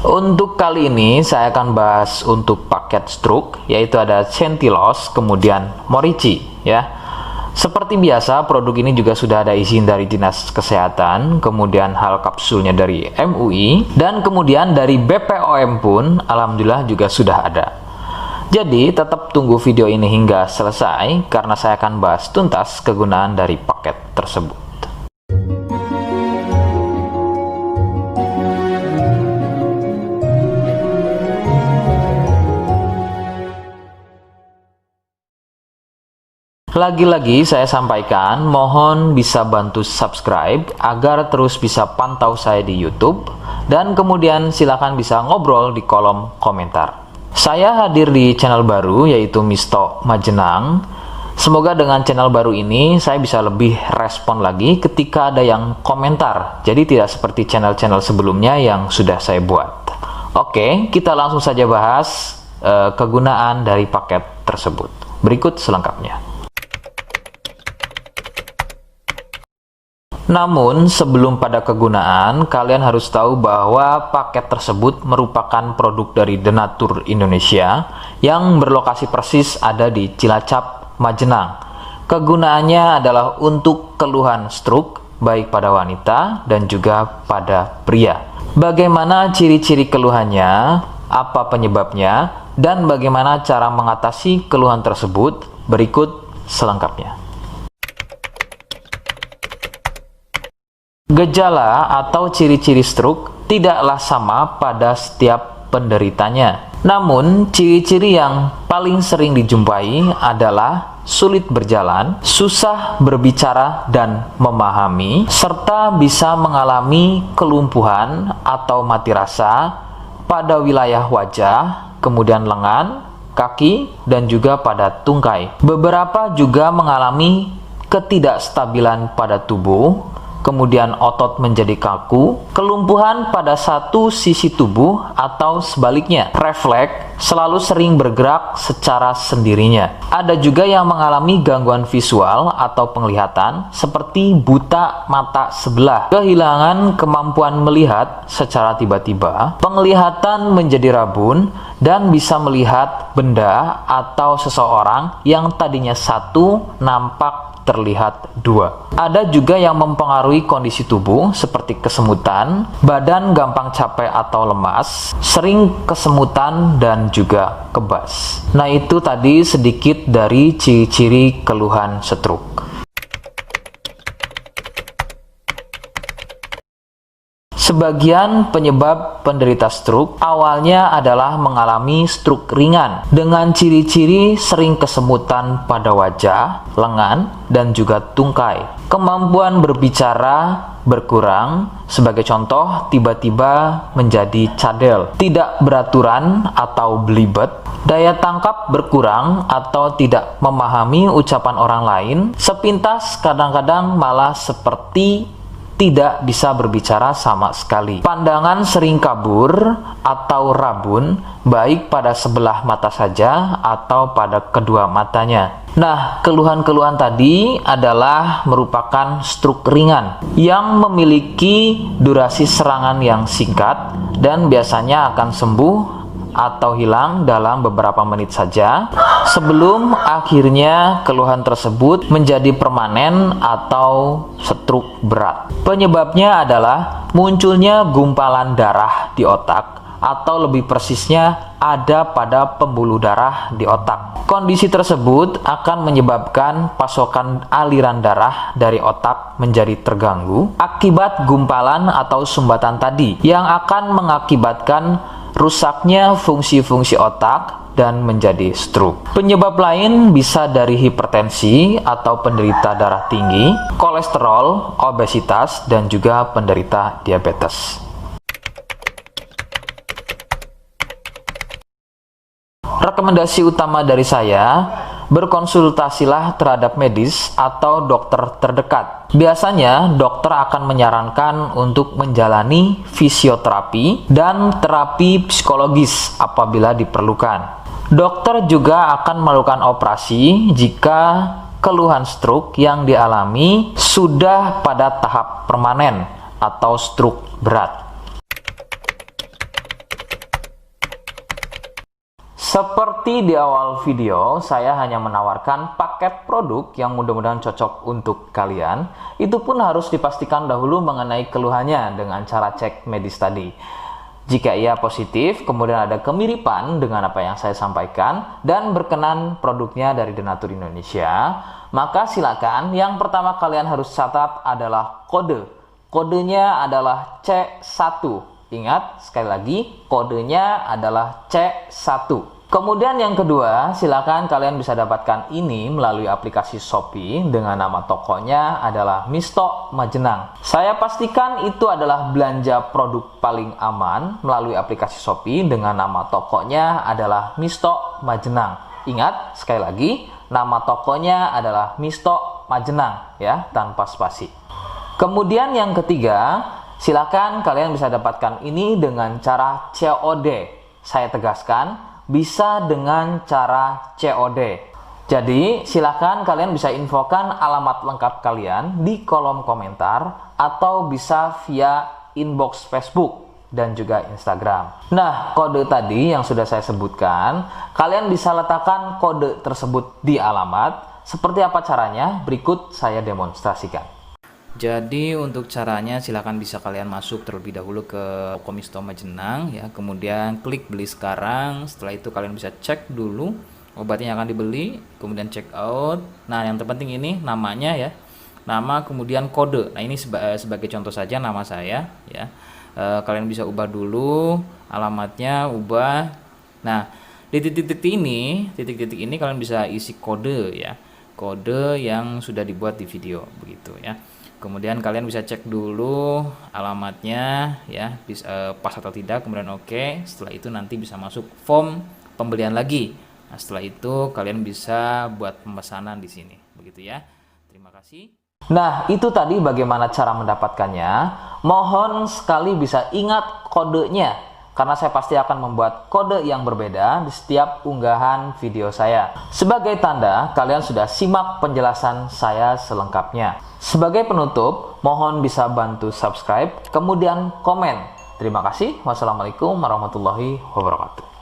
Untuk kali ini saya akan bahas untuk paket stroke, yaitu ada Centilos, kemudian Morici ya. Seperti biasa, produk ini juga sudah ada izin dari Dinas Kesehatan, kemudian hal kapsulnya dari MUI, dan kemudian dari BPOM pun alhamdulillah juga sudah ada. Jadi tetap tunggu video ini hingga selesai karena saya akan bahas tuntas kegunaan dari paket tersebut. Lagi-lagi saya sampaikan, mohon bisa bantu subscribe agar terus bisa pantau saya di YouTube, dan kemudian silakan bisa ngobrol di kolom komentar. Saya hadir di channel baru yaitu Misto Majenang. Semoga dengan channel baru ini saya bisa lebih respon lagi ketika ada yang komentar. Jadi tidak seperti channel-channel sebelumnya yang sudah saya buat. Oke, kita langsung saja bahas kegunaan dari paket tersebut. Berikut selengkapnya. Namun, sebelum pada kegunaan, kalian harus tahu bahwa paket tersebut merupakan produk dari Denatur Indonesia yang berlokasi persis ada di Cilacap, Majenang. Kegunaannya adalah untuk keluhan stroke, baik pada wanita dan juga pada pria. Bagaimana ciri-ciri keluhannya, apa penyebabnya, dan bagaimana cara mengatasi keluhan tersebut, berikut selengkapnya. Gejala atau ciri-ciri stroke tidaklah sama pada setiap penderitanya. Namun, ciri-ciri yang paling sering dijumpai adalah sulit berjalan, susah berbicara dan memahami, serta bisa mengalami kelumpuhan atau mati rasa pada wilayah wajah, kemudian lengan, kaki, dan juga pada tungkai. Beberapa juga mengalami ketidakstabilan pada tubuh, kemudian otot menjadi kaku, kelumpuhan pada satu sisi tubuh atau sebaliknya, refleks selalu sering bergerak secara sendirinya. Ada juga yang mengalami gangguan visual atau penglihatan seperti buta mata sebelah, kehilangan kemampuan melihat secara tiba-tiba, penglihatan menjadi rabun, dan bisa melihat benda atau seseorang yang tadinya satu nampak terlihat dua. Ada juga yang mempengaruhi kondisi tubuh seperti kesemutan, badan gampang capek atau lemas, sering kesemutan, dan juga kebas. Nah, itu tadi sedikit dari ciri-ciri keluhan stroke. Sebagian penyebab penderita stroke awalnya adalah mengalami stroke ringan dengan ciri-ciri sering kesemutan pada wajah, lengan, dan juga tungkai. Kemampuan berbicara berkurang, sebagai contoh tiba-tiba menjadi cadel, tidak beraturan atau belibet, daya tangkap berkurang atau tidak memahami ucapan orang lain, sepintas kadang-kadang malah seperti tidak bisa berbicara sama sekali. Pandangan sering kabur atau rabun, baik pada sebelah mata saja atau pada kedua matanya. Nah, keluhan-keluhan tadi adalah merupakan stroke ringan yang memiliki durasi serangan yang singkat dan biasanya akan sembuh atau hilang dalam beberapa menit saja sebelum akhirnya keluhan tersebut menjadi permanen atau stroke berat. Penyebabnya adalah munculnya gumpalan darah di otak, atau lebih persisnya ada pada pembuluh darah di otak. Kondisi tersebut akan menyebabkan pasokan aliran darah dari otak menjadi terganggu akibat gumpalan atau sumbatan tadi, yang akan mengakibatkan rusaknya fungsi-fungsi otak dan menjadi stroke. Penyebab lain bisa dari hipertensi atau penderita darah tinggi, kolesterol, obesitas, dan juga penderita diabetes. Rekomendasi utama dari saya, berkonsultasilah terhadap medis atau dokter terdekat. Biasanya dokter akan menyarankan untuk menjalani fisioterapi dan terapi psikologis apabila diperlukan. Dokter juga akan melakukan operasi jika keluhan stroke yang dialami sudah pada tahap permanen atau stroke berat. Seperti di awal video, saya hanya menawarkan paket produk yang mudah-mudahan cocok untuk kalian. Itu pun harus dipastikan dahulu mengenai keluhannya dengan cara cek medis tadi. Jika ia positif, kemudian ada kemiripan dengan apa yang saya sampaikan, dan berkenan produknya dari Denatur Indonesia, maka silakan yang pertama kalian harus catat adalah kode. Kodenya adalah C1. Ingat, sekali lagi, kodenya adalah C1. Kemudian yang kedua, silakan kalian bisa dapatkan ini melalui aplikasi Shopee dengan nama tokonya adalah Misto Majenang. Saya pastikan itu adalah belanja produk paling aman melalui aplikasi Shopee dengan nama tokonya adalah Misto Majenang. Ingat, sekali lagi, nama tokonya adalah Misto Majenang ya, tanpa spasi. Kemudian yang ketiga, silakan kalian bisa dapatkan ini dengan cara COD. Saya tegaskan, bisa dengan cara COD. Jadi, silakan kalian bisa infokan alamat lengkap kalian di kolom komentar atau bisa via inbox Facebook dan juga Instagram. Nah, kode tadi yang sudah saya sebutkan, kalian bisa letakkan kode tersebut di alamat. Seperti apa caranya? Berikut saya demonstrasikan. Jadi untuk caranya silakan bisa kalian masuk terlebih dahulu ke toko Misto Majenang ya, kemudian klik beli sekarang. Setelah itu kalian bisa cek dulu obatnya yang akan dibeli, kemudian check out. Nah, yang terpenting ini namanya ya, nama kemudian kode. Nah, ini sebagai contoh saja nama saya ya. Kalian bisa ubah dulu alamatnya, ubah. Nah, di titik-titik ini kalian bisa isi kode ya, kode yang sudah dibuat di video begitu ya. Kemudian kalian bisa cek dulu alamatnya ya, pas atau tidak, kemudian oke. Setelah itu nanti bisa masuk form pembelian lagi. Nah, setelah itu kalian bisa buat pemesanan di sini begitu ya. Terima kasih. Nah, itu tadi bagaimana cara mendapatkannya. Mohon sekali bisa ingat kodenya, karena saya pasti akan membuat kode yang berbeda di setiap unggahan video saya. Sebagai tanda, kalian sudah simak penjelasan saya selengkapnya. Sebagai penutup, mohon bisa bantu subscribe, kemudian komen. Terima kasih. Wassalamualaikum warahmatullahi wabarakatuh.